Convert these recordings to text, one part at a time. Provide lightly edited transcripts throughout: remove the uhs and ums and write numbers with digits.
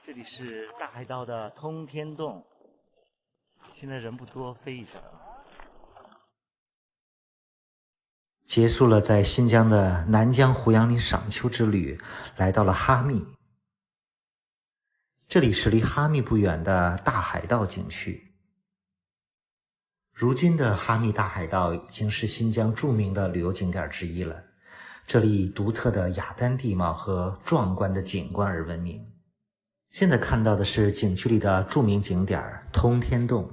这里是大海道的通天洞，现在人不多，飞一下。结束了在新疆的南疆胡杨林赏秋之旅，来到了哈密。这里是离哈密不远的大海道景区。如今的哈密大海道已经是新疆著名的旅游景点之一了。这里以独特的雅丹地貌和壮观的景观而闻名。现在看到的是景区里的著名景点通天洞，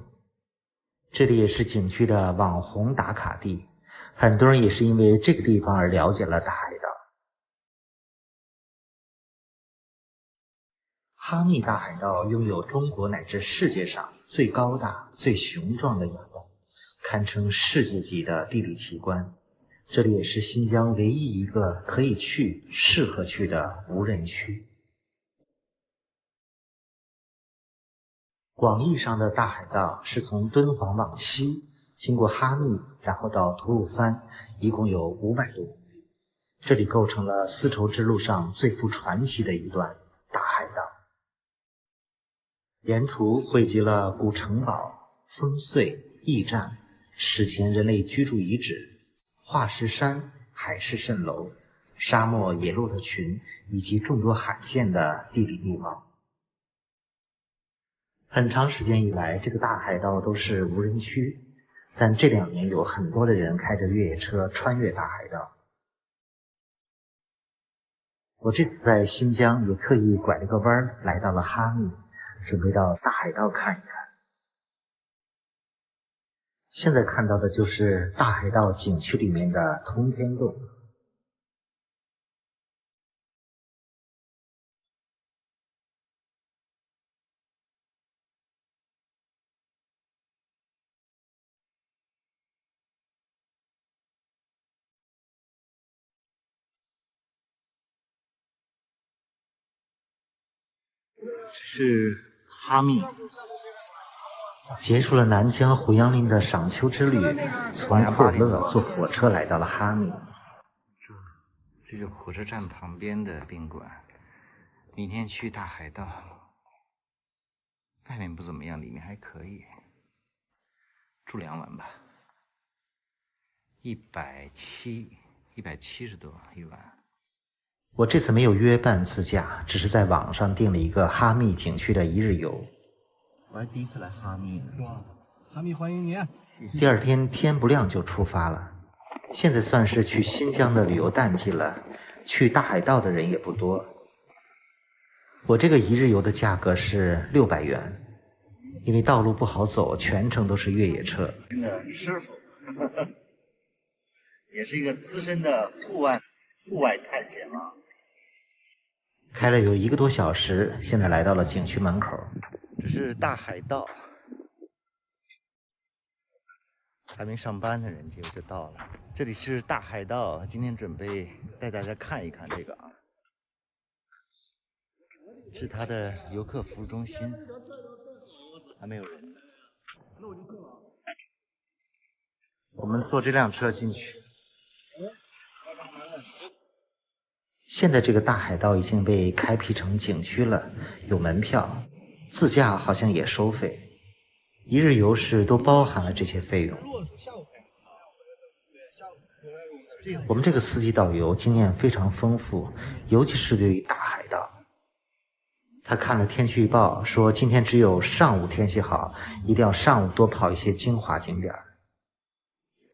这里也是景区的网红打卡地，很多人也是因为这个地方而了解了大海道。哈密大海道拥有中国乃至世界上最高大、最雄壮的雅丹，堪称世界级的地理奇观。这里也是新疆唯一一个可以去、适合去的无人区。广义上的大海道是从敦煌往西，经过哈密，然后到吐鲁番，一共有500多公里。这里构成了丝绸之路上最富传奇的一段大海道。沿途汇集了古城堡、烽燧、驿站、史前人类居住遗址、化石山、海市蜃楼、沙漠野骆驼群以及众多罕见的地理地貌。很长时间以来，这个大海道都是无人区，但这2年有很多的人开着越野车穿越大海道。我这次在新疆也特意拐了个弯来到了哈密，准备到大海道看一看。现在看到的就是大海道景区里面的通天洞。是哈密。结束了南疆胡杨林的赏秋之旅，从库尔勒坐火车来到了哈密。这是火车站旁边的宾馆，明天去大海道。外面不怎么样，里面还可以，住2晚吧，170多一晚。我这次没有约伴自驾，只是在网上订了一个哈密景区的1日游。我还第一次来哈密呢，是吧？哈密欢迎你。第2天天不亮就出发了。现在算是去新疆的旅游淡季了，去大海道的人也不多。我这个1日游的价格是600元，因为道路不好走，全程都是越野车。师傅也是一个资深的户外探险王。开了有1个多小时，现在来到了景区门口。这是大海道，还没上班的人结果就到了。这里是大海道，今天准备带大家看一看这个啊。是它的游客服务中心，还没有人呢。我们坐这辆车进去。现在这个大海道已经被开辟成景区了，有门票，自驾好像也收费。1日游是都包含了这些费用。我们这个司机导游经验非常丰富，尤其是对于大海道。他看了天气预报，说今天只有上午天气好，一定要上午多跑一些精华景点。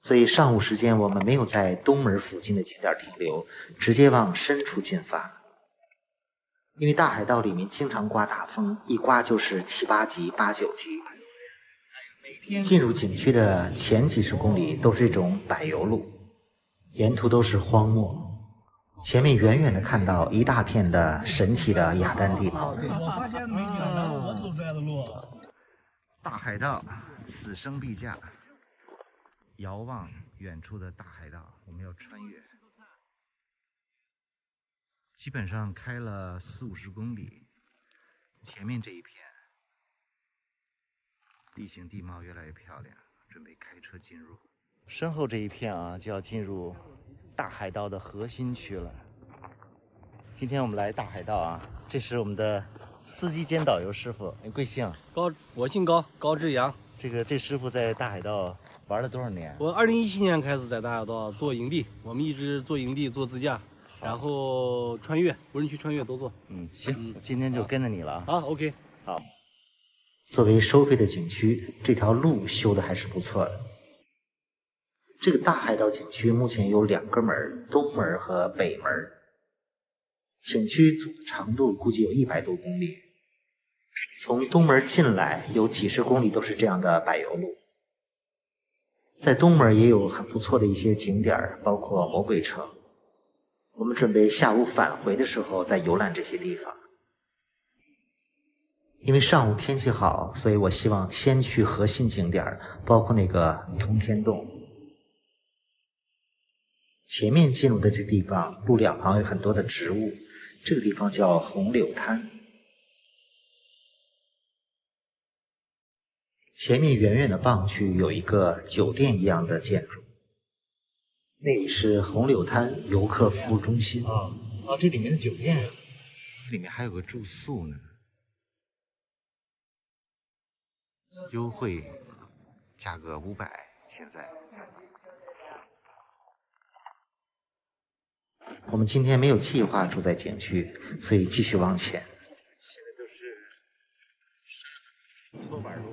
所以上午时间我们没有在东门附近的景点停留，直接往深处进发。因为大海道里面经常刮大风，一刮就是7、8级、8、9级。进入景区的前几十公里都是这种柏油路，沿途都是荒漠，前面远远的看到一大片的神奇的雅丹地貌。我发现美景，然后我走出来的路。大海道，此生必驾。遥望远处的大海道，我们要穿越。基本上开了40、50公里，前面这一片地形地貌越来越漂亮，准备开车进入。身后这一片啊，就要进入大海道的核心区了。今天我们来大海道啊，这是我们的司机兼导游师傅，你贵姓？我姓高，高志阳。这师傅在大海盗玩了多少年？我2017年开始在大海盗做营地，我们一直做营地、做自驾，然后穿越、无人区穿越都做。行，我今天就跟着你了啊。好 ，OK。好。作为收费的景区，这条路修的还是不错的。这个大海盗景区目前有2个门，东门和北门。景区总长度估计有100多公里。从东门进来有几十公里都是这样的柏油路。在东门也有很不错的一些景点，包括魔鬼城。我们准备下午返回的时候再游览这些地方。因为上午天气好，所以我希望先去核心景点，包括那个通天洞。前面进入的这地方，路两旁有很多的植物，这个地方叫红柳滩。前面远远的望去，有一个酒店一样的建筑，那里是红柳滩游客服务中心。这里面的酒店，里面还有个住宿呢，优惠，价格500，现在。我们今天没有计划住在景区，所以继续往前。现在都是沙子搓板路。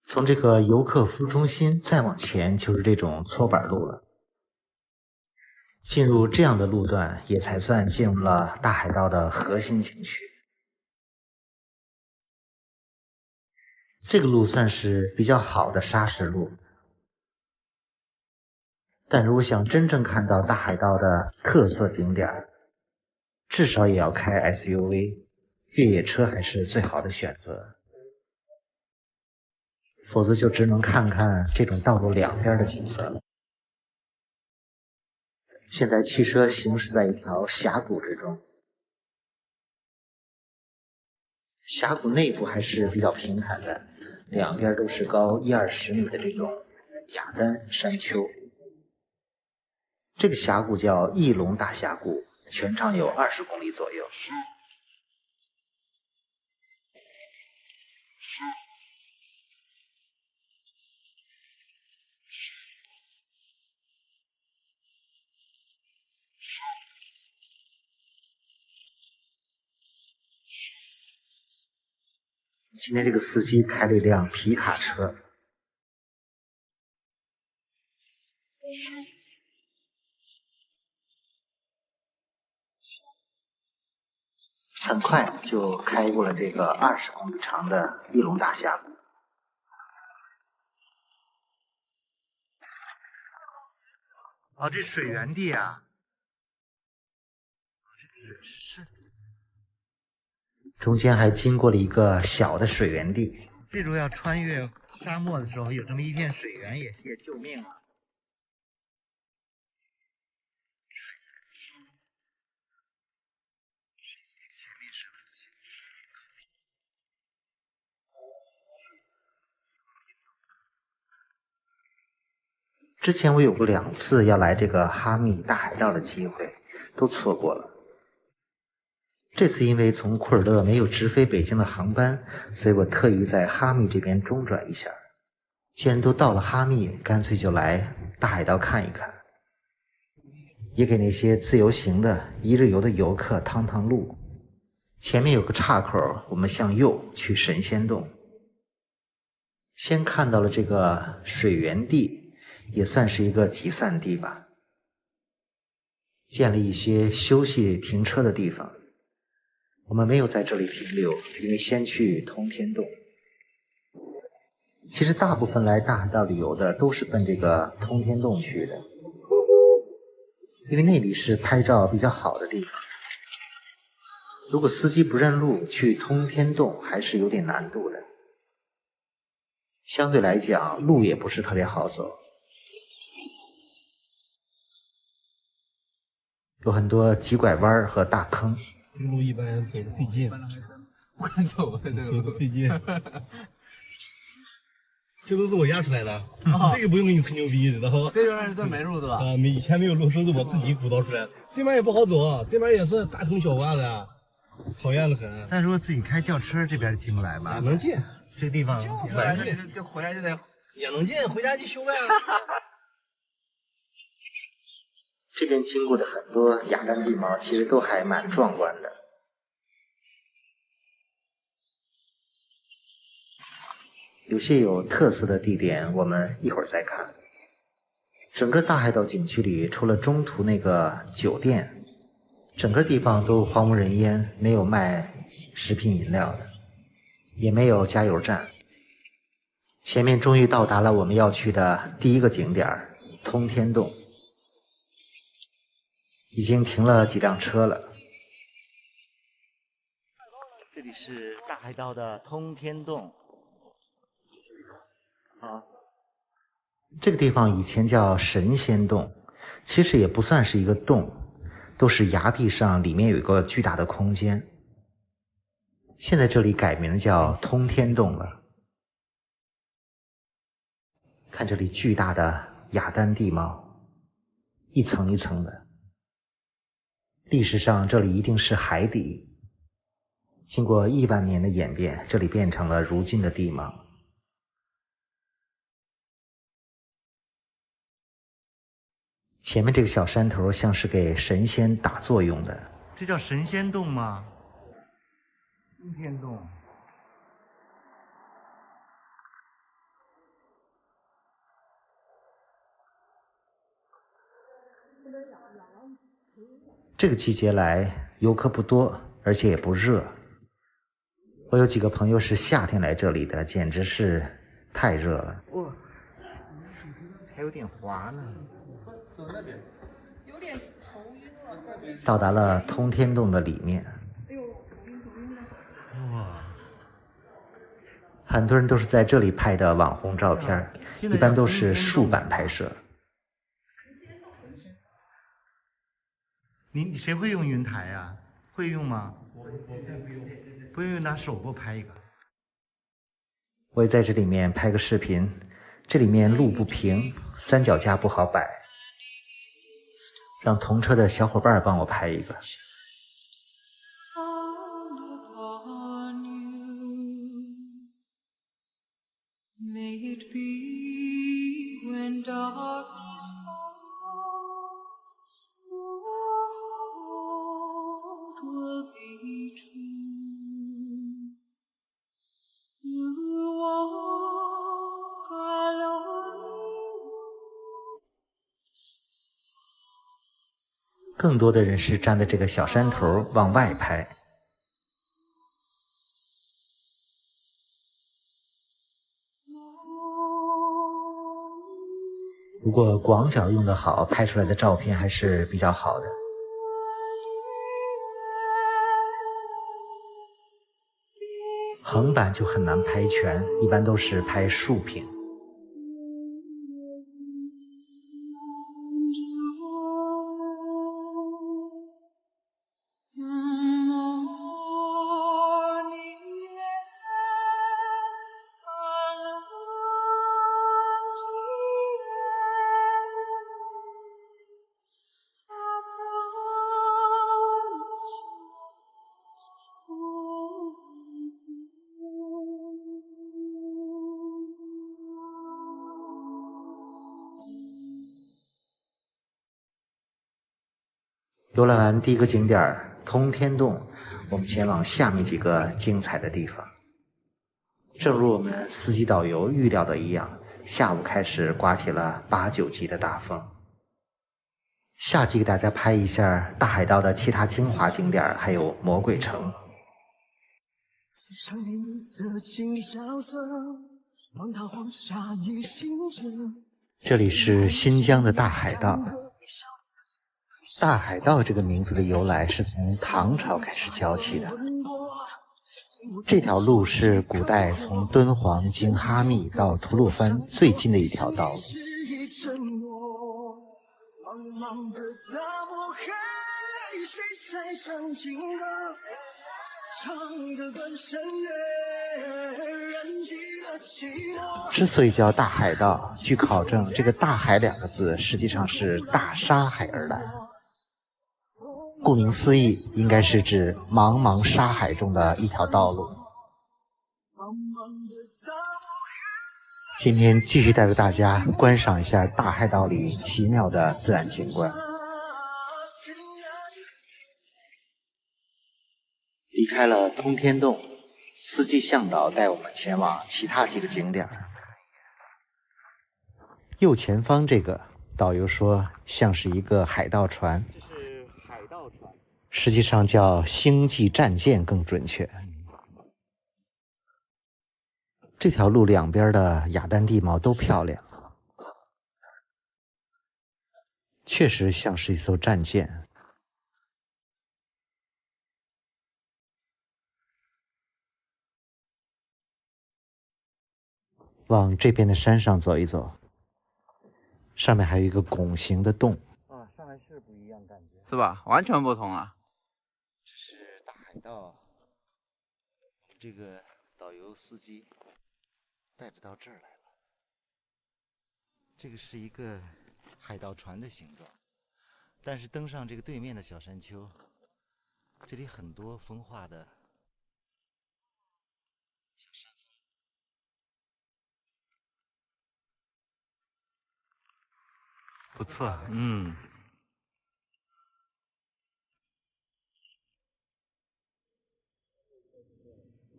从这个游客服务中心再往前就是这种搓板路了。进入这样的路段，也才算进入了大海盗的核心景区。这个路算是比较好的砂石路。但如果想真正看到大海盗的特色景点，至少也要开 SUV， 越野车还是最好的选择，否则就只能看看这种道路两边的景色了。现在汽车行驶在一条峡谷之中，峡谷内部还是比较平坦的，两边都是高10-20米的这种雅丹山丘。这个峡谷叫翼龙大峡谷，全长有20公里左右。今天这个司机开了一辆皮卡车，很快就开过了这个20公里长的翼龙大峡谷。这水源地啊，中间还经过了一个小的水源地。这种要穿越沙漠的时候，有这么一片水源也救命了。之前我有过2次要来这个哈密大海盗的机会，都错过了。这次因为从库尔勒没有直飞北京的航班，所以我特意在哈密这边中转一下。既然都到了哈密，干脆就来大海盗看一看，也给那些自由行的1日游的游客趟路。前面有个岔口，我们向右去神仙洞。先看到了这个水源地，也算是一个集散地吧，建了一些休息停车的地方。我们没有在这里停留，因为先去通天洞。其实大部分来大海盗旅游的都是奔这个通天洞去的，因为那里是拍照比较好的地方。如果司机不认路，去通天洞还是有点难度的。相对来讲，路也不是特别好走，有很多急拐弯和大坑。这个路一般人走的费劲，不敢走的这个路费劲。这都是我压出来的，这个不用给你吹牛逼，知道吗？这原来是真没路是吧？以前没有路，都是我自己鼓捣出来的。这边也不好走，这边也是大坑小洼的。讨厌的很。但如果自己开轿车，这边进不来吧？能进，这个地方反正就回来就得也能进，回家就修呗。这边经过的很多雅丹地貌，其实都还蛮壮观的。有些有特色的地点，我们一会儿再看。整个大海岛景区里，除了中途那个酒店，整个地方都荒无人烟，没有卖食品饮料的，也没有加油站。前面终于到达了我们要去的第一个景点通天洞，已经停了几辆车了。这里是大海岛的通天洞。这个地方以前叫神仙洞，其实也不算是一个洞，都是崖壁上，里面有一个巨大的空间。现在这里改名叫通天洞了。看这里巨大的雅丹地貌，一层一层的。历史上这里一定是海底，经过亿万年的演变，这里变成了如今的地貌。前面这个小山头像是给神仙打坐用的，这叫神仙洞吗？通天洞。这个季节来游客不多，而且也不热。我有几个朋友是夏天来这里的，简直是太热了。哇，还有点滑呢。有点头晕了。到达了通天洞的里面。哎呦，头晕了。哇，很多人都是在这里拍的网红照片，一般都是竖版拍摄。你谁会用云台呀？会用吗？我不用。不用拿手给我拍一个。我也在这里面拍个视频。这里面路不平，三脚架不好摆，让同车的小伙伴帮我拍一个。更多的人是站在这个小山头往外拍。如果广角用得好，拍出来的照片还是比较好的。横版就很难拍全，一般都是拍竖屏。游览完第一个景点通天洞，我们前往下面几个精彩的地方。正如我们司机导游预料的一样，下午开始刮起了8、9级的大风。下集给大家拍一下大海岛的其他精华景点，还有魔鬼城。这里是新疆的大海盗。大海盗这个名字的由来是从唐朝开始教起的。这条路是古代从敦煌经哈密到吐鲁番最近的一条道路。之所以叫大海盗，据考证，这个大海2个字实际上是大沙海而来。顾名思义，应该是指茫茫沙海中的一条道路。今天继续带着大家观赏一下大海道里奇妙的自然景观。离开了通天洞，司机向导带我们前往其他几个景点。右前方这个导游说像是一个海盗船，这是海盗船，实际上叫星际战舰更准确。这条路两边的雅丹地貌都漂亮，确实像是一艘战舰。往这边的山上走一走，上面还有一个拱形的洞。啊，上来是不一样感觉，是吧？完全不同啊！这是大海盗，这个导游司机带着到这儿来了。这个是一个海盗船的形状，但是登上这个对面的小山丘，这里很多风化的小山峰。不错，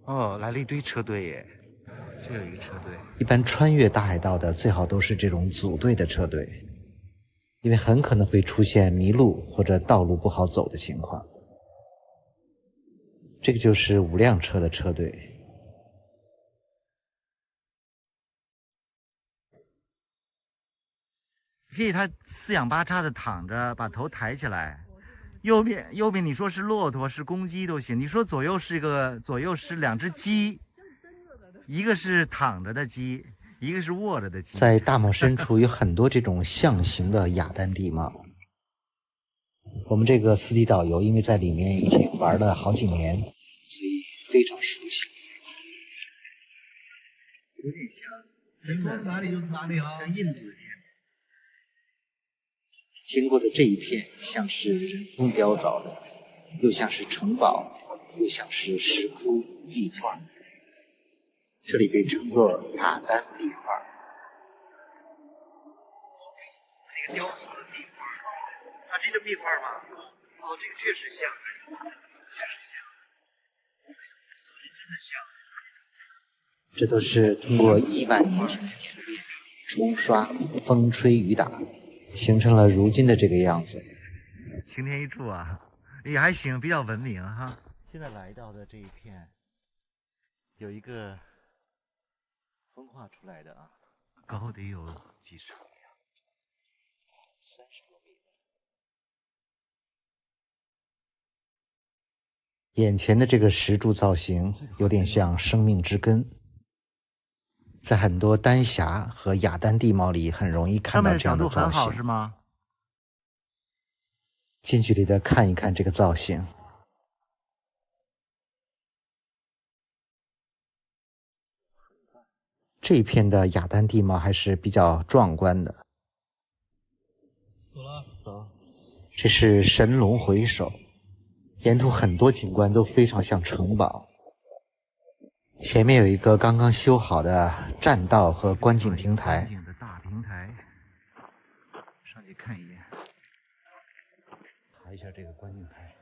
哦，来了一堆车队耶，这有一个车队。一般穿越大海道的最好都是这种组队的车队，因为很可能会出现迷路或者道路不好走的情况。这个就是5辆车的车队。可以，他四仰八叉的躺着，把头抬起来。右边你说是骆驼是公鸡都行，你说左右是2只鸡，一个是躺着的鸡，一个是卧着的鸡。在大漠深处有很多这种象形的雅丹地貌。我们这个司机导游因为在里面已经玩了好几年，所以非常熟悉。有点像，真的哪里就是哪里啊，像印度人。经过的这一片像是人工雕凿的，又像是城堡，又像是石窟壁画。这里被称作雅丹壁画。那个雕塑的壁画，啊，这个壁画吗？哦，这个确实像，确实像，真的像。这都是通过1万年前的演变、冲刷、风吹雨打，形成了如今的这个样子。晴天一处啊，也还行，比较文明哈。现在来到的这一片，有一个风化出来的啊，高得有几十米啊，30多米。眼前的这个石柱造型有点像生命之根，在很多丹霞和雅丹地貌里很容易看到这样的造型。是吗？近距离的看一看这个造型。这一片的雅丹地貌还是比较壮观的。走。这是神龙回首，沿途很多景观都非常像城堡。前面有一个刚刚修好的栈道和观景平台。大平台，上去看一眼，爬一下这个观景台。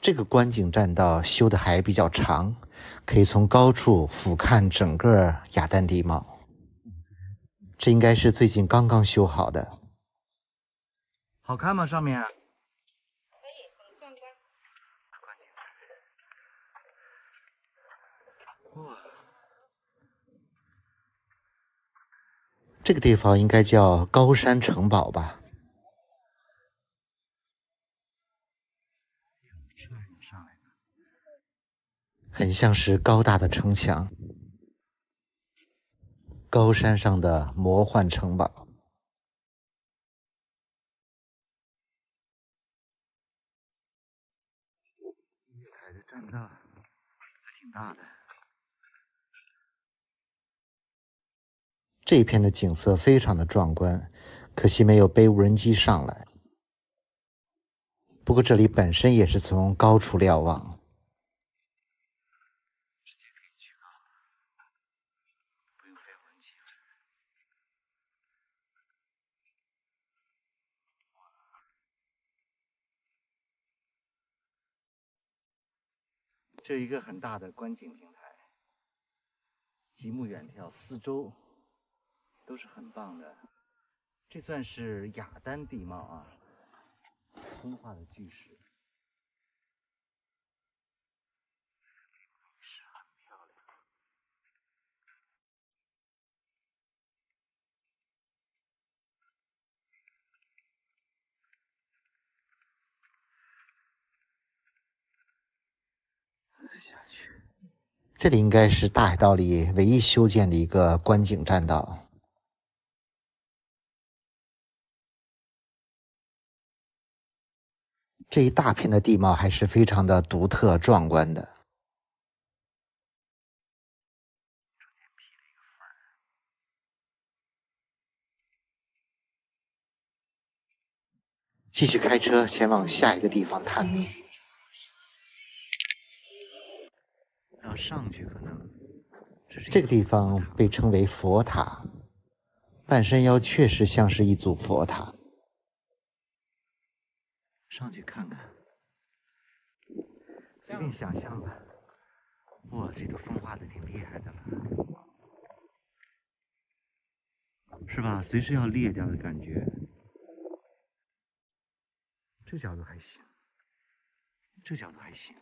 这个观景栈道修的还比较长，可以从高处俯瞰整个雅丹地貌。这应该是最近刚刚修好的。好看吗？上面？可以，很壮观。哇，这个地方应该叫高山城堡吧？很像是高大的城墙，高山上的魔幻城堡。海的栈道还挺大的。这一片的景色非常的壮观，可惜没有背无人机上来。不过这里本身也是从高处瞭望，这一个很大的观景平台，极目远眺，四周都是很棒的。这算是雅丹地貌啊，风化的巨石。这里应该是大海道里唯一修建的一个观景栈道。这一大片的地貌还是非常的独特壮观的。继续开车前往下一个地方探秘。要上去可能。这个地方被称为佛塔，半山腰确实像是一组佛塔。上去看看，随便想象吧。哇，这都风化的挺厉害的了，是吧？随时要裂掉的感觉。这角度还行，这角度还行。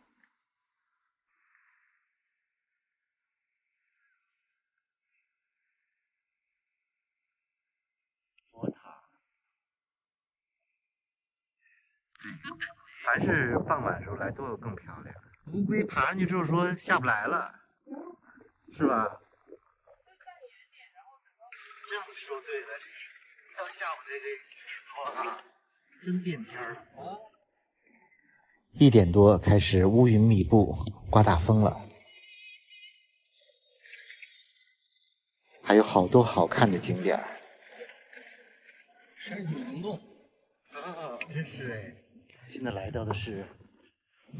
佛塔，凡是傍晚时候来都会更漂亮。乌龟爬上去之后说下不来了，是吧？真说对了，到下午这个1点多啊，真变天了。1点多开始乌云密布，刮大风了，还有好多好看的景点。山水溶洞啊，真是哎！现在来到的是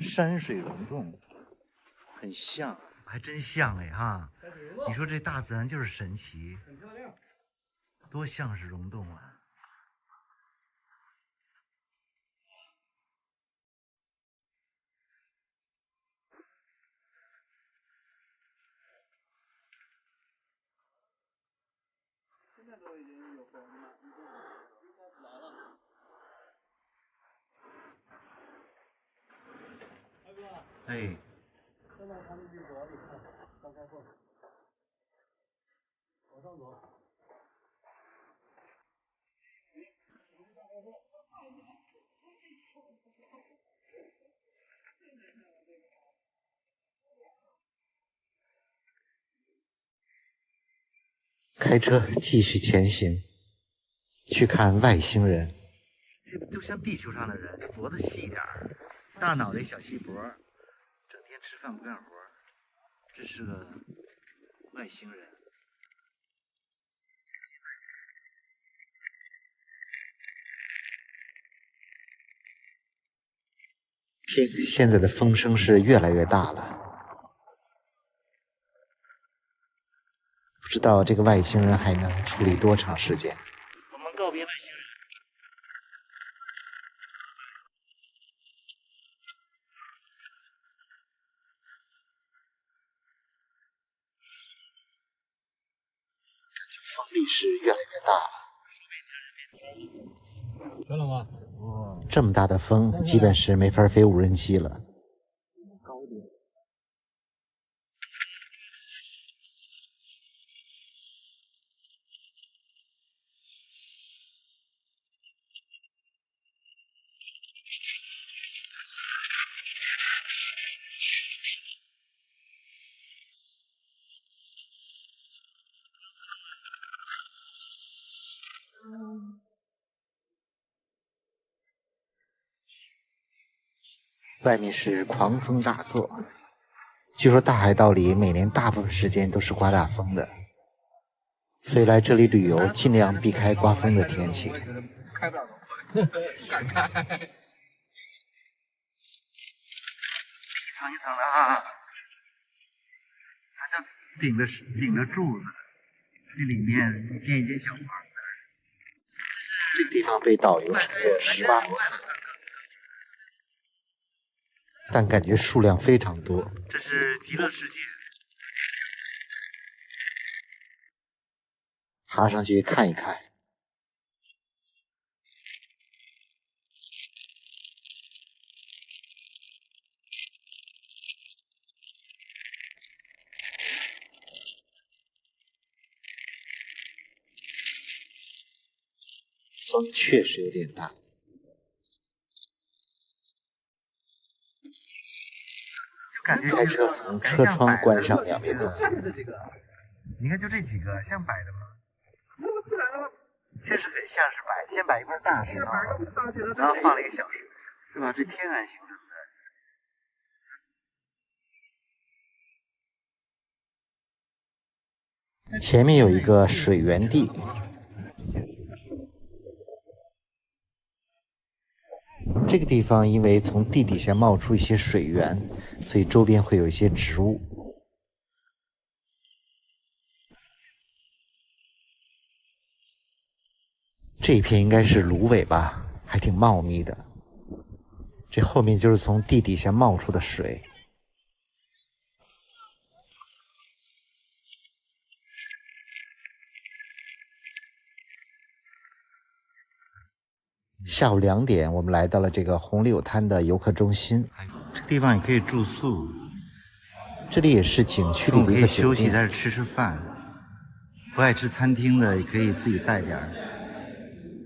山水溶洞，很像，还真像哎哈！你说这大自然就是神奇，很漂亮，多像是溶洞啊！现在都已经有风了，应该来了。大哥，哎，现在他们这主要你看，刚开缝，往上走。开车继续前行，去看外星人。这不就像地球上的人，脖子细点儿，大脑袋小细脖，整天吃饭不干活，这是个外星人。听，现在的风声是越来越大了。不知道这个外星人还能处理多长时间。我们告别外星人。感觉风力是越来越大了。知道吗？这么大的风，基本是没法飞无人机了。外面是狂风大作，据说大海道里每年大部分时间都是刮大风的。所以来这里旅游尽量避开刮风的天气。开不了多快，敢开。一层一层的啊，它就顶着柱子，这里面建一间小房子。这个地方被导游称作18罗汉，但感觉数量非常多。这是极乐世界。爬上去看一看。风确实有点大，就感觉开车从车窗关上2面风景。你看就这几个像摆的吗？确实很像是摆，先摆一块大石头，然后放了一个小石，是吧？这天然形成的。前面有一个水源地，这个地方因为从地底下冒出一些水源，所以周边会有一些植物。这一片应该是芦苇吧，还挺茂密的。这后面就是从地底下冒出的水。下午2点，我们来到了这个红柳滩的游客中心。这个地方也可以住宿，这里也是景区里的一个酒休息，店。在这吃饭。不爱吃餐厅的也可以自己带点儿。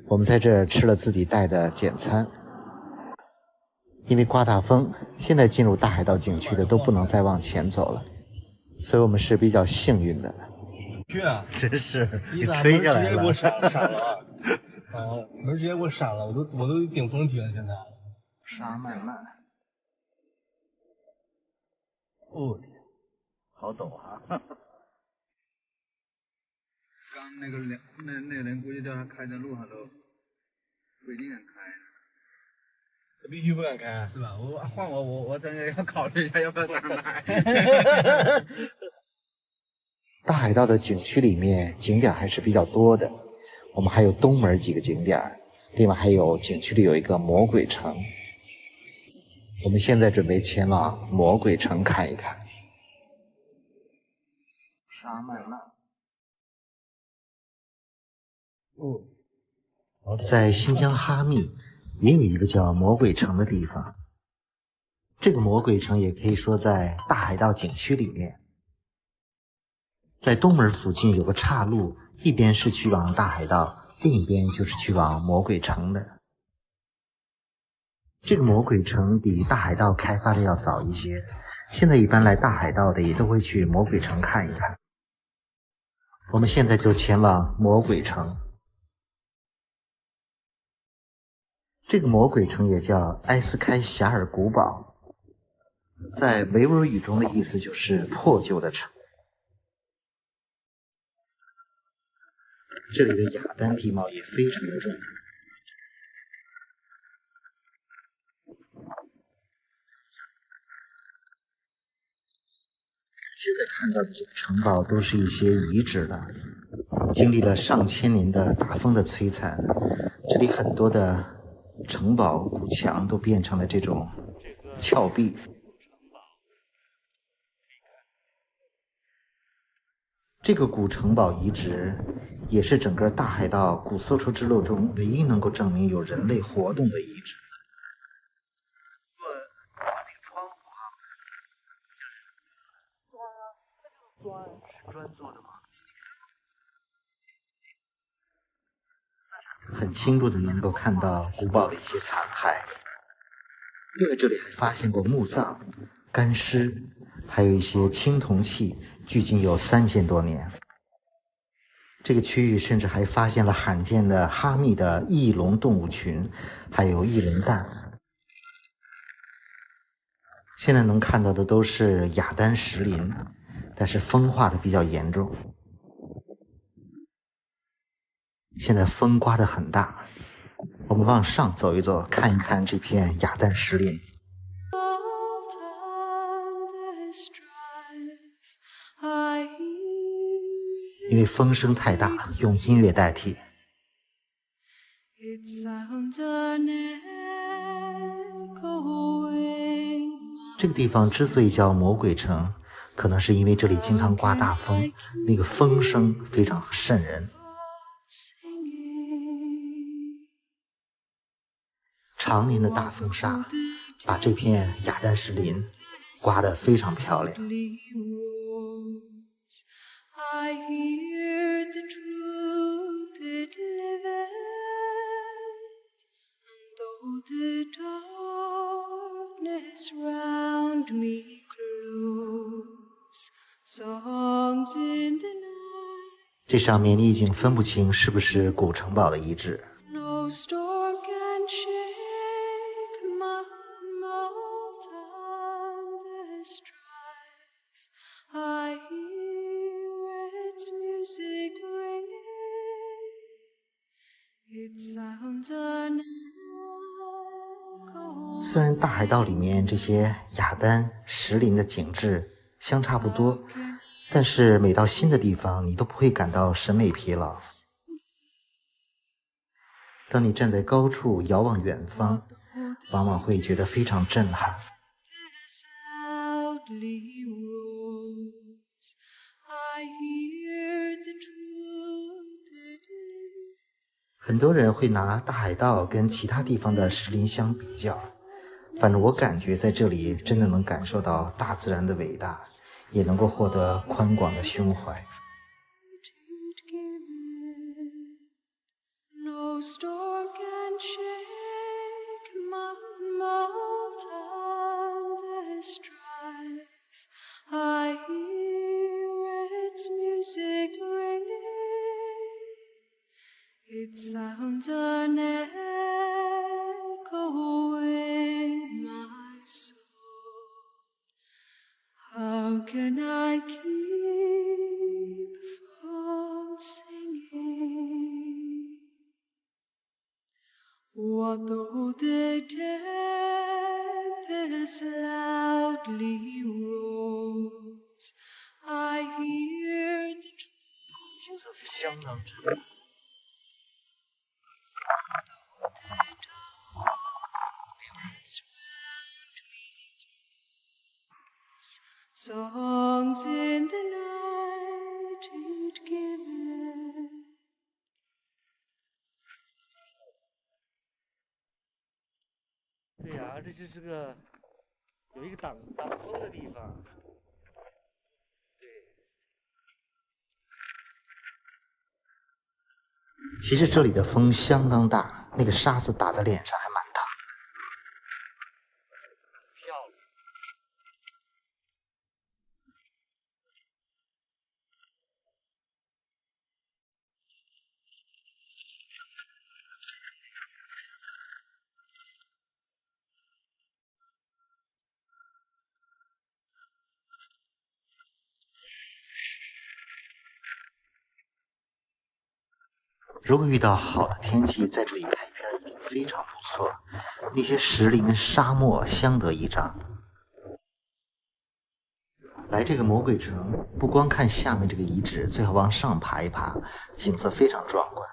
我们在这儿吃了自己带的简餐。因为刮大风，现在进入大海盗景区的都不能再往前走了，所以我们是比较幸运的。去啊！真是你咋吹下来直接给我了。闪了？啊，门直接给我闪了，我都顶风停现在。沙漫漫。哦，好陡哈！刚那个人估计叫他开在路上都不一定敢开。他必须不敢开，是吧？换我真的要考虑一下要不要上来。大海盗的景区里面景点还是比较多的，我们还有东门几个景点，另外还有景区里有一个魔鬼城。我们现在准备前往魔鬼城看一看。沙漫漫。在新疆哈密也有一个叫魔鬼城的地方，这个魔鬼城也可以说在大海盗景区里面。在东门附近有个岔路，一边是去往大海盗，另一边就是去往魔鬼城的。这个魔鬼城比大海盗开发的要早一些，现在一般来大海盗的也都会去魔鬼城看一看。我们现在就前往魔鬼城。这个魔鬼城也叫埃斯开霞尔古堡，在维吾尔语中的意思就是破旧的城。这里的雅丹地貌也非常的壮观。现在看到的这个城堡都是一些遗址了，经历了上千年的大风的摧残，这里很多的城堡古墙都变成了这种峭壁。这个古城堡遗址也是整个大海盗古丝绸之路中唯一能够证明有人类活动的遗址。砖做的吗？很清楚的能够看到古堡的一些残骸。另外这里还发现过墓葬、干尸，还有一些青铜器，距今有3000多年。这个区域甚至还发现了罕见的哈密的翼龙动物群，还有翼龙蛋。现在能看到的都是雅丹石林，但是风化的比较严重。现在风刮得很大，我们往上走一走，看一看这片雅丹石林。因为风声太大，用音乐代替。这个地方之所以叫魔鬼城，可能是因为这里经常刮大风，那个风声非常瘆人。常年的大风沙把这片雅丹石林刮得非常漂亮。这上面你已经分不清是不是古城堡的遗址。虽然大海道里面这些雅丹石林的景致相差不多，但是每到新的地方你都不会感到审美疲劳。当你站在高处遥望远方，往往会觉得非常震撼。很多人会拿大海道跟其他地方的石林相比较，反正我感觉在这里真的能感受到大自然的伟大，也能够获得宽广的胸怀。It sounds an echo in my soul. How can I keep from singing? What though the tempest loudly roars? I hear the 景色相当真。Songs in the night it giveth. 对呀，这就是个有一个挡风的地方。对。其实这里的风相当大，那个沙子打在脸上还蛮烫的。漂亮。如果遇到好的天气，在这里拍片一定非常不错。那些石林沙漠相得益彰。来这个魔鬼城，不光看下面这个遗址，最好往上爬一爬，景色非常壮观。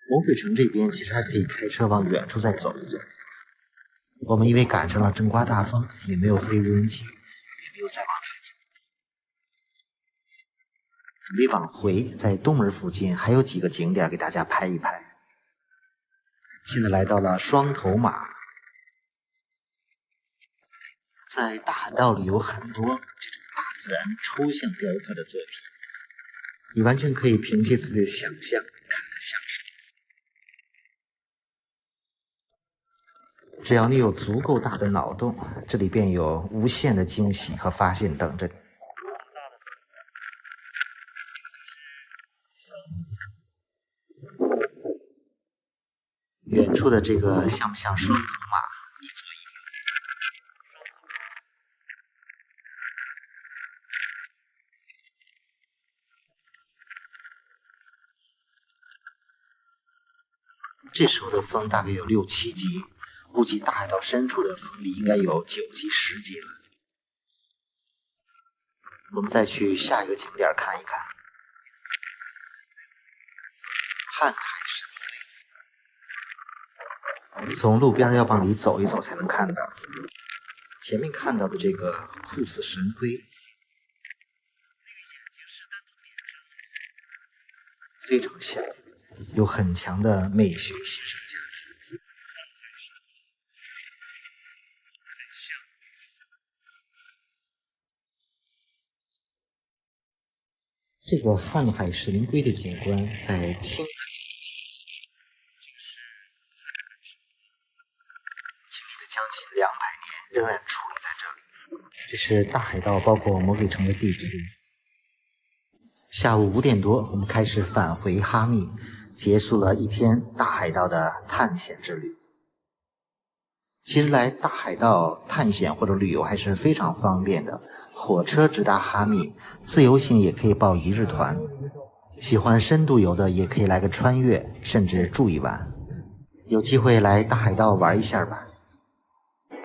魔鬼城这边其实还可以开车往远处再走一走。我们因为赶上了正刮大风，也没有飞无人机，也没有再往前走。准备往回，在东门附近还有几个景点给大家拍一拍。现在来到了双头马，在大海道里有很多这种大自然抽象雕刻的作品，你完全可以凭借自己的想象看得享受。只要你有足够大的脑洞，这里便有无限的惊喜和发现等着你。出的这个像不像双头马？一左一右。这时候的风大概有6、7级，估计大海岛深处的风力应该有9级、10级了。我们再去下一个景点看一看，瀚海神龟。从路边要往里走一走才能看到。前面看到的这个酷似神龟，非常像，有很强的美学欣赏价值。这个瀚海石林龟的景观在清代经历了将近200年，仍然矗立在这里。这是大海盗包括魔鬼城的地区。下午5点多，我们开始返回哈密，结束了一天大海盗的探险之旅。其实来大海盗探险或者旅游还是非常方便的，火车直达哈密，自由行也可以报1日团。喜欢深度游的也可以来个穿越，甚至住一晚。有机会来大海盗玩一下吧。